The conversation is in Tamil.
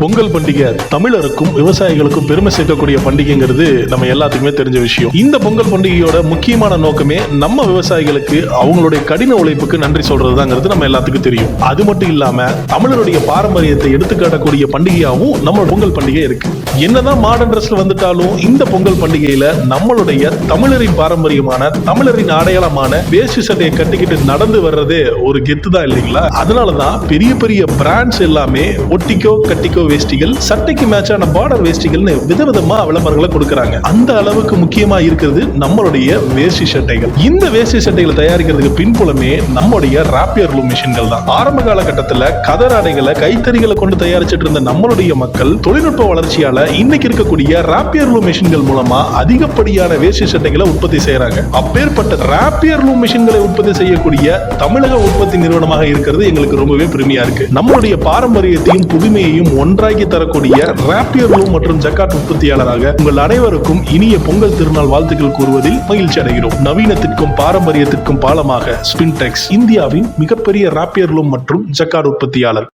பொங்கல் பண்டிகை தமிழருக்கும் விவசாயிகளுக்கும் பெருமை சேர்க்கக்கூடிய பண்டிகைங்கிறது நம்ம எல்லாத்துக்குமே தெரிஞ்ச விஷயம். இந்த பொங்கல் பண்டிகையோட முக்கியமான நோக்கமே நம்ம விவசாயிகளுக்கு அவங்களுடைய கடின உழைப்புக்கு நன்றி சொல்றதுதாங்கிறது நம்ம எல்லாத்துக்கும் தெரியும். அது மட்டும் இல்லாம தமிழருடைய பாரம்பரியத்தை எடுத்துக்காட்டக்கூடிய பண்டிகையாகவும் நம்ம பொங்கல் பண்டிகை இருக்கு. என்னதான் மாடர்ன் ட்ரெஸ்ல வந்துட்டாலும் இந்த பொங்கல் பண்டிகையில நம்மளுடைய தமிழரின் பாரம்பரியமான தமிழரின் அடையாளமான வேஷ்டி சட்டையை கட்டிக்கிட்டு நடந்து வர்றதே ஒரு கெத்து தான் இல்லைங்களா? அதனாலதான் பெரிய பெரிய பிராண்ட்ஸ் எல்லாமே ஒட்டிக்கோ கட்டிக்கோ வேஷ்டிகள், சட்டைக்கு மேட்சான பார்டர் வேஷ்டிகள்னு விதவிதமா விளம்பரங்களை கொடுக்கறாங்க. அந்த அளவுக்கு முக்கியமா இருக்கிறது நம்மளுடைய வேஷ்டி சட்டைகள். இந்த வேஷ்டி சட்டைகளை தயாரிக்கிறதுக்கு பின்புலமே நம்மளுடைய ராப்பியர் லூம் மிஷின்கள் தான். ஆரம்ப காலகட்டத்தில் கதர் ஆடைகளை கைத்தறிகளை கொண்டு தயாரிச்சிட்டு இருந்த நம்மளுடைய மக்கள் தொழில்நுட்ப வளர்ச்சியால இன்னைக்கு இருக்கக்கூடிய ராப்பியர் லூம் மிஷின்கள் மூலமா அதிகப்படியான வேஷ்டி சட்டைகளை உற்பத்தி செய்யறாங்க. அப்பேற்பட்ட ராப்பியர் லூம் மிஷின்களை உற்பத்தி செய்யக்கூடிய தமிழக உற்பத்தி நிறுவனமாக இருக்கிறது எங்களுக்கு ரொம்பவே பெருமையா இருக்கு. நம்மளுடைய பாரம்பரியத்தையும் புதுமையையும் ஒன்றாக்கி தரக்கூடிய ராப்பியர் லூம் மற்றும் ஜக்கார்ட் உற்பத்தியாளராக உங்கள் அனைவருக்கும் இனிய பொங்கல் திருநாள் வாழ்த்துக்கள் கூறுவதில் மகிழ்ச்சி அடைகிறோம். நவீனத்திற்கும் பாரம்பரியத்திற்கும் பாலமாக ஸ்பின்டெக்ஸ், இந்தியாவின் மிகப்பெரிய ராப்பியர் லூம் மற்றும் ஜக்கார்ட் உற்பத்தியாளர்.